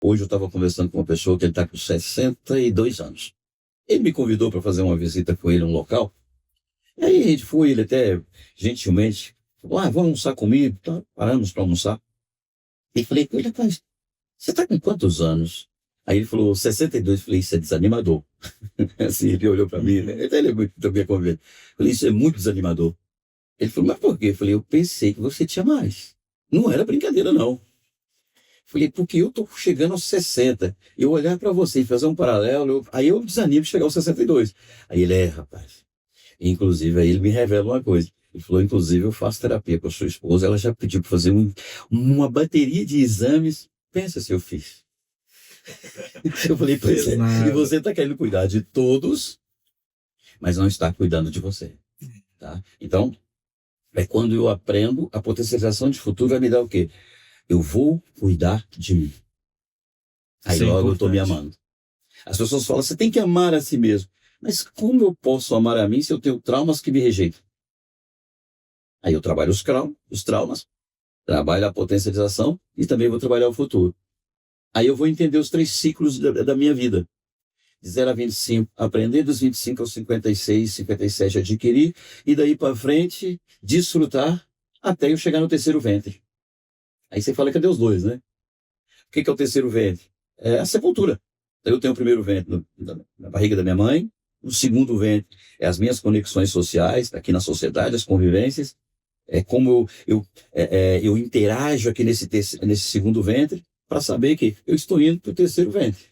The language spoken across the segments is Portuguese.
Hoje eu estava conversando com uma pessoa que ele está com 62 anos. Ele me convidou para fazer uma visita com ele em um local. E aí a gente foi, ele até gentilmente falou, vamos almoçar comigo. Tá, paramos para almoçar. E falei com ele, rapaz, você está com quantos anos? Aí ele falou, 62. Eu falei, isso é desanimador. Assim, ele olhou para mim, né? Ele é muito também convite. Eu falei, isso é muito desanimador. Ele falou, mas por quê? Eu falei, eu pensei que você tinha mais. Não era brincadeira, não. Falei, porque eu tô chegando aos 60. Eu olhar para você e fazer um paralelo, aí eu desanimo de chegar aos 62. Aí ele, rapaz. Inclusive, aí ele me revela uma coisa. Ele falou, inclusive, eu faço terapia com a sua esposa. Ela já pediu para fazer uma bateria de exames. Pensa se eu fiz. Eu falei, pois é. E você está querendo cuidar de todos, mas não está cuidando de você. Tá? Então, é quando eu aprendo, a potencialização de futuro vai me dar o quê? Eu vou cuidar de mim. Aí Isso é logo eu estou me importante. amando. As pessoas falam, você tem que amar a si mesmo. Mas como eu posso amar a mim se eu tenho traumas que me rejeitam? Aí eu trabalho os traumas, trabalho a potencialização e também vou trabalhar o futuro. Aí eu vou entender os 3 ciclos da minha vida. De 0 a 25, aprender, dos 25 aos 56, 57, adquirir, e daí para frente, desfrutar até eu chegar no terceiro ventre. Aí você fala, cadê os dois, né? O que é o terceiro ventre? É a sepultura. Eu tenho o primeiro ventre na barriga da minha mãe, o segundo ventre é as minhas conexões sociais, aqui na sociedade, as convivências, é como eu interajo aqui nesse segundo ventre, para saber que eu estou indo para o terceiro ventre.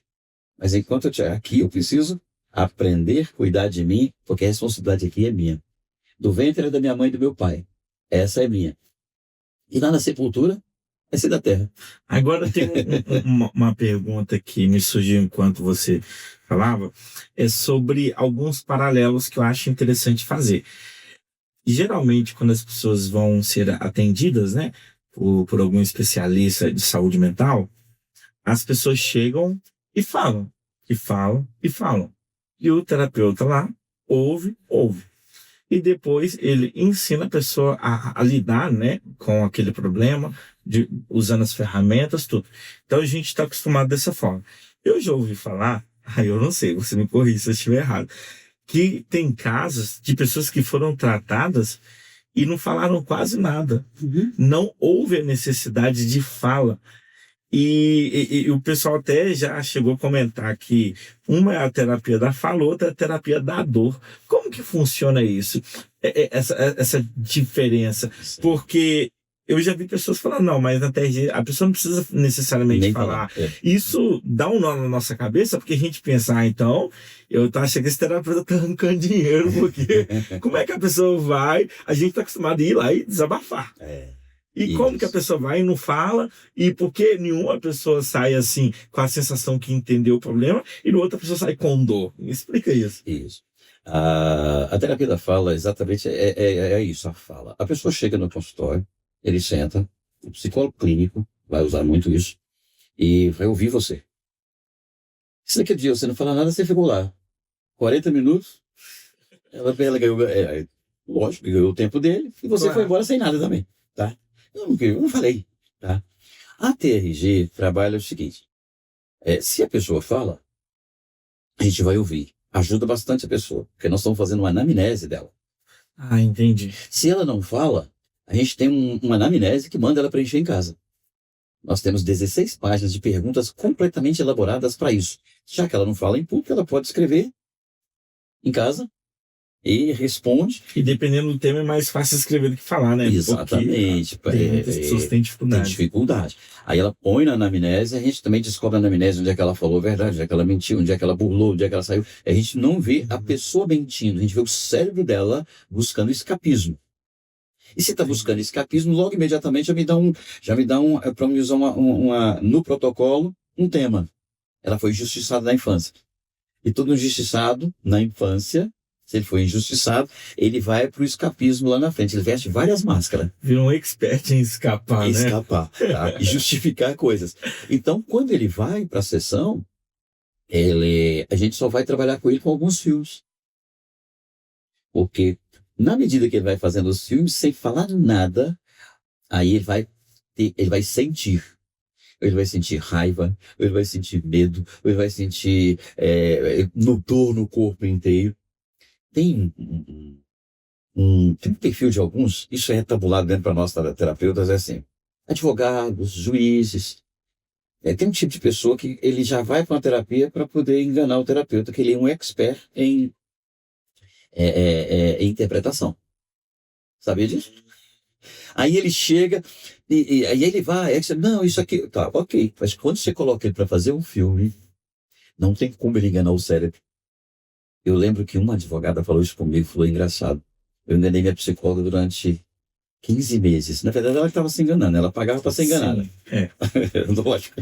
Mas enquanto eu estiver aqui, eu preciso aprender a cuidar de mim, porque a responsabilidade aqui é minha. Do ventre é da minha mãe e do meu pai. Essa é minha. E lá na sepultura, vai ser da terra. Agora tem uma pergunta que me surgiu enquanto você falava, é sobre alguns paralelos que eu acho interessante fazer. Geralmente, quando as pessoas vão ser atendidas, né, por algum especialista de saúde mental, as pessoas chegam e falam, e falam, e falam. E o terapeuta lá ouve. E depois ele ensina a pessoa a lidar, né, com aquele problema, usando as ferramentas, tudo. Então a gente está acostumado dessa forma. Eu já ouvi falar, eu não sei, você me corrija se eu estiver errado, que tem casos de pessoas que foram tratadas e não falaram quase nada. Uhum. Não houve a necessidade de fala. E o pessoal até já chegou a comentar que uma é a terapia da fala, outra é a terapia da dor. Como que funciona isso? Essa diferença? Porque eu já vi pessoas falando, não, mas na TRG a pessoa não precisa necessariamente Nem falar. falar. Isso dá um nó na nossa cabeça, porque a gente pensa, então, eu tô achando que esse terapeuta tá arrancando dinheiro, porque como é que a pessoa vai? A gente tá acostumado a ir lá e desabafar. E como que a Isso. pessoa vai e não fala? E por que nenhuma pessoa sai assim com a sensação que entendeu o problema e no outra pessoa sai com dor? Me explica isso. Isso. A terapia da fala, exatamente, é isso, a fala. A pessoa chega no consultório, ele senta, o psicólogo clínico vai usar muito isso, e vai ouvir você. Se naquele dia você não fala nada, você ficou lá. 40 minutos, ela ganhou, lógico, ganhou o tempo dele, e você foi Claro. embora sem nada também, tá? Eu não falei, tá? A TRG trabalha o seguinte, se a pessoa fala, a gente vai ouvir. Ajuda bastante a pessoa, porque nós estamos fazendo uma anamnese dela. Ah, entendi. Se ela não fala, a gente tem uma anamnese que manda ela preencher em casa. Nós temos 16 páginas de perguntas completamente elaboradas para isso. Já que ela não fala em público, ela pode escrever em casa e responde. E dependendo do tema é mais fácil escrever do que falar, né? Exatamente. Porque muitas pessoas têm Tem dificuldade. dificuldade. Aí ela põe na anamnese, a gente também descobre na anamnese onde é que ela falou a verdade, onde é que ela mentiu, onde é que ela burlou, onde é que ela saiu. A gente não vê a pessoa mentindo, a gente vê o cérebro dela buscando escapismo. E se está buscando escapismo, logo imediatamente já me dá um para me usar no protocolo, um tema. Ela foi injustiçada na infância. E todo injustiçado na infância, se ele foi injustiçado, ele vai para o escapismo lá na frente. Ele veste várias máscaras. Vira um expert em escapar, né? Escapar, tá? E justificar coisas. Então, quando ele vai para a sessão, a gente só vai trabalhar com ele com alguns fios. Porque, na medida que ele vai fazendo os filmes, sem falar nada, aí ele vai sentir. ele vai sentir raiva, ele vai sentir medo, ele vai sentir dor no corpo inteiro. Tem tem um perfil de alguns, isso é tabulado dentro para nós terapeutas, é assim, advogados, juízes, tem um tipo de pessoa que ele já vai para uma terapia para poder enganar o terapeuta, que ele é um expert em interpretação. Sabia disso? Aí ele chega e aí ele vai, aí você, não, isso aqui, tá, ok. Mas quando você coloca ele para fazer um filme, não tem como ele enganar o cérebro. Eu lembro que uma advogada falou isso comigo, falou engraçado. Eu enganei minha psicóloga durante 15 meses. Na verdade, ela estava se enganando, ela pagava para ser enganada. Sim, é. Lógico.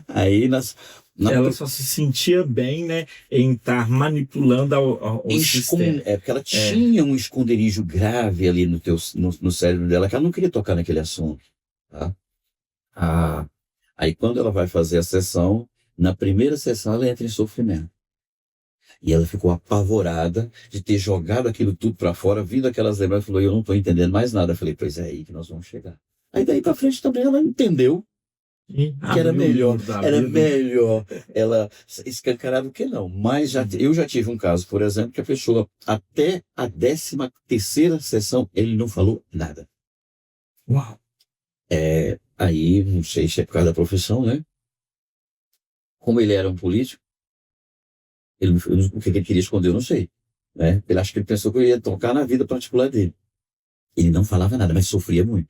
Aí ela só se sentia bem, né, em estar manipulando o sistema. Porque ela tinha um esconderijo grave ali no cérebro dela, que ela não queria tocar naquele assunto. Tá? Aí quando ela vai fazer a sessão, na primeira sessão ela entra em sofrimento. E ela ficou apavorada de ter jogado aquilo tudo para fora, vindo aquelas lembranças, falou, eu não estou entendendo mais nada. Eu falei, pois é aí que nós vamos chegar. Aí daí para frente também ela entendeu que era melhor ela escancarar do que não. Mas eu já tive um caso, por exemplo, que a pessoa, até a 13ª sessão, ele não falou nada. Uau! Aí, não sei se é por causa da profissão, né? Como ele era um político, o que ele queria esconder, eu não sei. Né? Ele acho que ele pensou que eu ia tocar na vida particular dele. Ele não falava nada, mas sofria muito.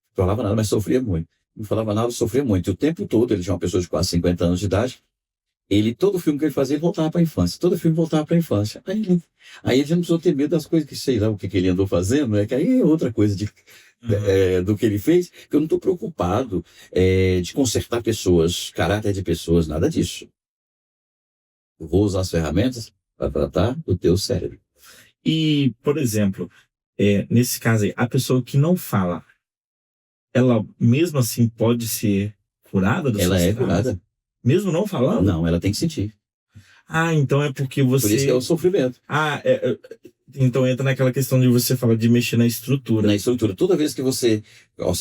Não falava nada, mas sofria muito. Não falava nada, sofria muito. E o tempo todo, ele já é uma pessoa de quase 50 anos de idade, todo filme que ele fazia, ele voltava para a infância. Todo filme voltava para a infância. Aí ele já não precisou ter medo das coisas que, sei lá, o que ele andou fazendo, né? Que aí é outra coisa do que ele fez, que eu não estou preocupado de consertar pessoas, caráter de pessoas, nada disso. Eu vou usar as ferramentas para tratar do teu cérebro. E, por exemplo, nesse caso aí, a pessoa que não fala, ela mesmo assim pode ser curada? Ela é curada. Mesmo não falando? Não, ela tem que sentir. Então é porque você... Por isso que é o sofrimento. Então entra naquela questão de você falar de mexer na estrutura. Na estrutura. Toda vez que você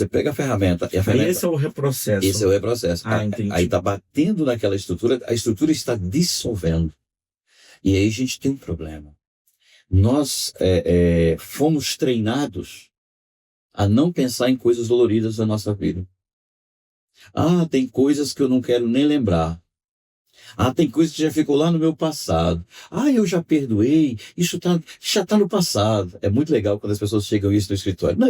pega a ferramenta... Esse é o reprocesso. Esse é o reprocesso. Entendi. Aí está batendo naquela estrutura, a estrutura está dissolvendo. E aí a gente tem um problema. Nós fomos treinados a não pensar em coisas doloridas da nossa vida. Tem coisas que eu não quero nem lembrar. Tem coisas que já ficou lá no meu passado. Eu já perdoei, isso já está no passado. É muito legal quando as pessoas chegam isso no escritório. Não,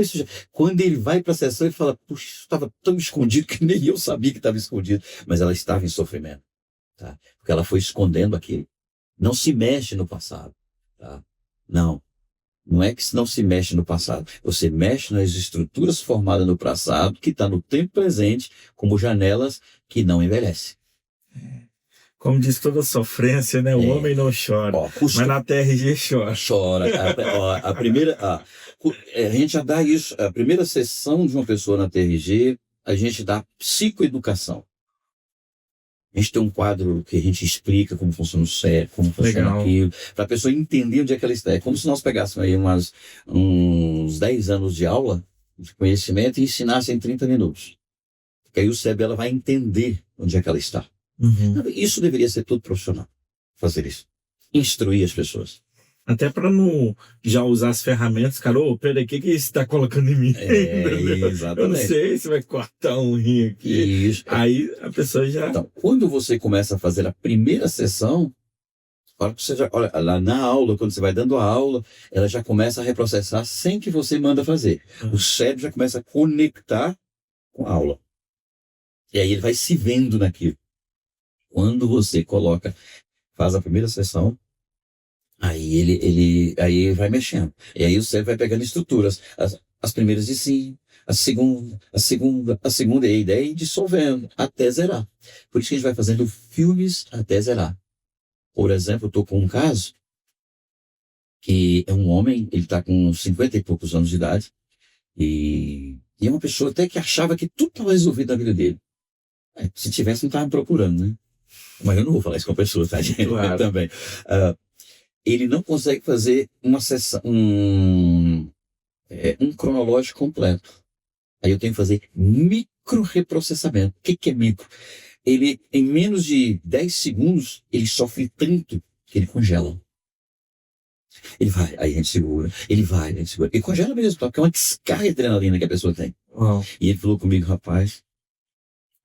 quando ele vai para a sessão, ele fala, puxa, isso estava tão escondido que nem eu sabia que estava escondido. Mas ela estava em sofrimento. Tá? Porque ela foi escondendo aquilo. Não se mexe no passado. Tá? Não é que não se mexe no passado. Você mexe nas estruturas formadas no passado, que está no tempo presente, como janelas que não envelhecem. Como diz toda sofrência, né? O homem não chora, mas na TRG chora. Chora. A primeira... a gente já dá isso. A primeira sessão de uma pessoa na TRG, a gente dá psicoeducação. A gente tem um quadro que a gente explica como funciona o cérebro, como funciona aquilo, para a pessoa entender onde é que ela está. É como se nós pegássemos aí uns 10 anos de aula, de conhecimento, e ensinassem em 30 minutos. Porque aí o cérebro ela vai entender onde é que ela está. Uhum. Isso deveria ser tudo profissional, fazer isso. Instruir as pessoas. Até para não já usar as ferramentas, cara, peraí, o que você está colocando em mim? Exatamente. Eu não sei se vai cortar um rim aqui. Isso. Aí a pessoa já... Então, quando você começa a fazer a primeira sessão, olha, lá na aula, quando você vai dando a aula, ela já começa a reprocessar sem que você manda fazer. O cérebro já começa a conectar com a aula. E aí ele vai se vendo naquilo. Quando você faz a primeira sessão, aí ele vai mexendo. E aí o cérebro vai pegando estruturas. As primeiras de sim, a segunda, e a ideia é ir dissolvendo até zerar. Por isso que a gente vai fazendo filmes até zerar. Por exemplo, eu estou com um caso que é um homem, ele está com 50 e poucos anos de idade, e é uma pessoa até que achava que tudo estava resolvido na vida dele. Se tivesse, não estava me procurando, né? Mas eu não vou falar isso com a pessoa, tá, gente? Claro. Também. Ele não consegue fazer uma sessão, um cronológico completo. Aí eu tenho que fazer micro reprocessamento. O que é micro? Ele, em menos de 10 segundos, ele sofre tanto que ele congela. Ele vai, aí a gente segura. Ele vai, a gente segura. E congela mesmo, porque é uma descarga de adrenalina que a pessoa tem. Uau. E ele falou comigo, rapaz,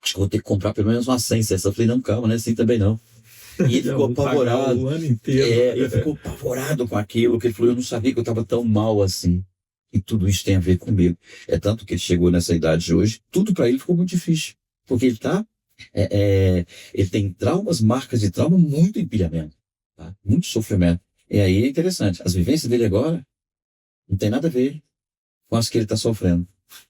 acho que vou ter que comprar pelo menos uma 100 cestas. Eu falei, não, calma, não é assim também não. E ele ficou apavorado. O ano inteiro. Ele ficou apavorado com aquilo, que ele falou, eu não sabia que eu estava tão mal assim. E tudo isso tem a ver comigo. É tanto que ele chegou nessa idade de hoje, tudo para ele ficou muito difícil. Porque ele tá, ele tem traumas, marcas de trauma, muito empilhamento, tá? Muito sofrimento. E aí é interessante, as vivências dele agora não tem nada a ver com as que ele está sofrendo.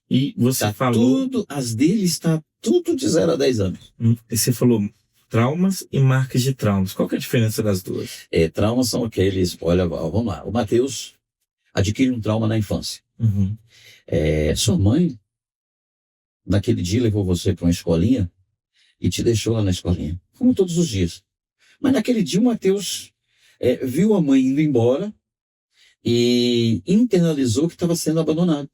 E você falou... As dele está tudo de 0 a 10 anos. E você falou traumas e marcas de traumas. Qual que é a diferença das duas? Traumas são aqueles, olha, vamos lá, o Matheus adquire um trauma na infância. Uhum. Sua mãe, naquele dia, levou você para uma escolinha e te deixou lá na escolinha, como todos os dias. Mas naquele dia o Matheus viu a mãe indo embora e internalizou que estava sendo abandonado.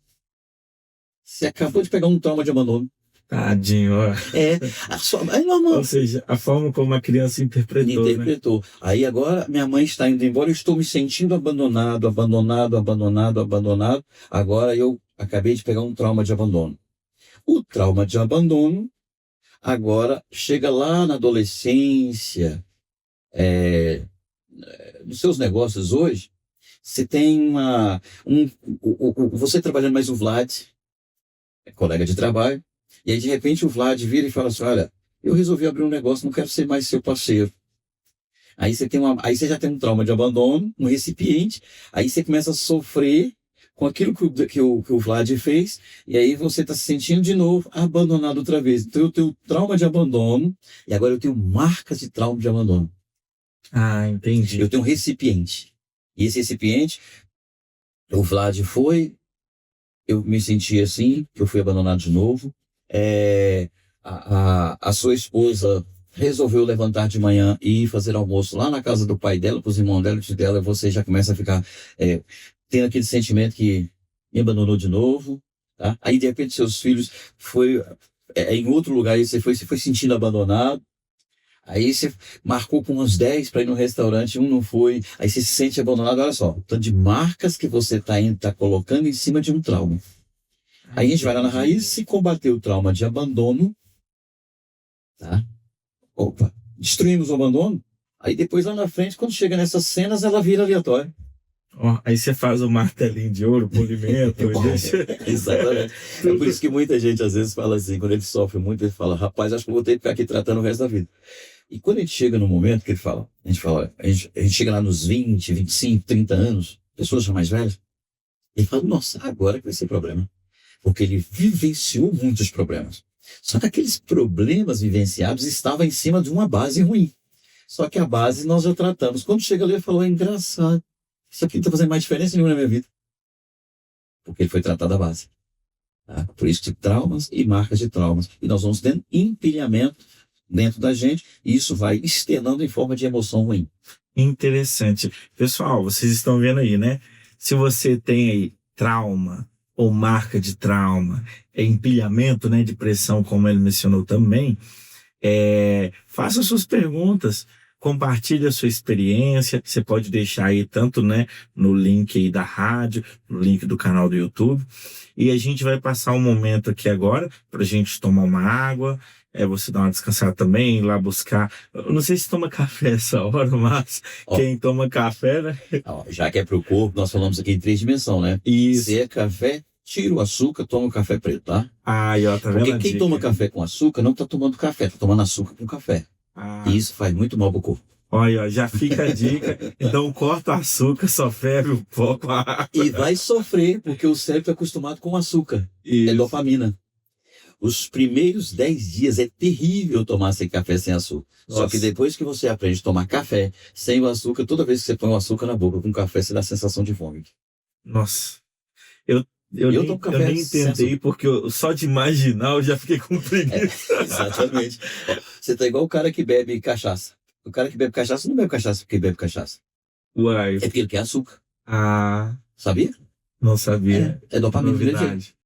Você acabou de pegar um trauma de abandono. Tadinho, ó. É normal. Ou seja, a forma como a criança interpretou. Né? Aí agora minha mãe está indo embora, eu estou me sentindo abandonado. Agora eu acabei de pegar um trauma de abandono. O trauma de abandono agora chega lá na adolescência, nos seus negócios hoje, você tem você trabalhando mais o Vlad, colega de trabalho, e aí de repente o Vlad vira e fala assim, olha, eu resolvi abrir um negócio, não quero ser mais seu parceiro. Aí você já tem um trauma de abandono, um recipiente, aí você começa a sofrer com aquilo que o Vlad fez, e aí você está se sentindo de novo abandonado outra vez. Então eu tenho trauma de abandono, e agora eu tenho marcas de trauma de abandono. Ah, entendi. Eu tenho um recipiente. E esse recipiente, o Vlad foi, eu me senti assim, que eu fui abandonado de novo. A sua esposa resolveu levantar de manhã e ir fazer almoço lá na casa do pai dela, para os irmãos dela, e dela, você já começa a ficar tendo aquele sentimento que me abandonou de novo. Tá? Aí, de repente, seus filhos foi em outro lugar e você foi sentindo abandonado. Aí você marcou com uns 10 para ir no restaurante, um não foi, aí você se sente abandonado. Olha só, o tanto de marcas que você está colocando em cima de um trauma. Aí a gente vai lá na raiz, se combater o trauma de abandono, tá? Opa, destruímos o abandono, aí depois lá na frente, quando chega nessas cenas, ela vira aleatória. Aí você faz o martelinho de ouro, polimento. Exatamente. É por isso que muita gente às vezes fala assim, quando ele sofre muito, ele fala, rapaz, acho que eu vou ter que ficar aqui tratando o resto da vida. E quando a gente chega no momento que ele fala, a gente chega lá nos 20, 25, 30 anos, pessoas já mais velhas, ele fala, nossa, agora que vai ser problema. Porque ele vivenciou muitos problemas. Só que aqueles problemas vivenciados estavam em cima de uma base ruim. Só que a base nós já tratamos. Quando chega ali, ele falou, é engraçado. Isso aqui não está fazendo mais diferença nenhuma na minha vida. Porque ele foi tratado da base. Tá? Por isso que traumas e marcas de traumas. E nós vamos tendo empilhamento dentro da gente, e isso vai externando em forma de emoção ruim. Interessante. Pessoal, vocês estão vendo aí, né? Se você tem aí trauma ou marca de trauma, empilhamento, né, de pressão, como ele mencionou também, faça suas perguntas, compartilhe a sua experiência, você pode deixar aí tanto, né, no link aí da rádio, no link do canal do YouTube, e a gente vai passar um momento aqui agora para a gente tomar uma água, você dar uma descansada também, ir lá buscar, eu não sei se toma café essa hora, mas quem toma café, né? Já que é para o corpo, nós falamos aqui em 3 dimensões, né? Isso. Se é café, tira o açúcar, toma o café preto, tá? Tá vendo? Porque quem toma café com açúcar não está tomando café, está tomando açúcar com café. E isso faz muito mal pro corpo. Olha, já fica a dica. Então corta o açúcar, só ferve um pouco a água. E vai sofrer, porque o cérebro é acostumado com açúcar. Isso. É dopamina. Os primeiros 10 dias é terrível tomar sem café sem açúcar. Nossa. Só que depois que você aprende a tomar café sem o açúcar, toda vez que você põe o açúcar na boca com café, você dá a sensação de vômito. Nossa. Eu nem tentei, porque só de imaginar eu já fiquei com preguiça. Exatamente. Você tá igual o cara que bebe cachaça. O cara que bebe cachaça não bebe cachaça porque bebe cachaça. Uai. É porque ele quer açúcar. Ah. Sabia? Não sabia. É dopamina.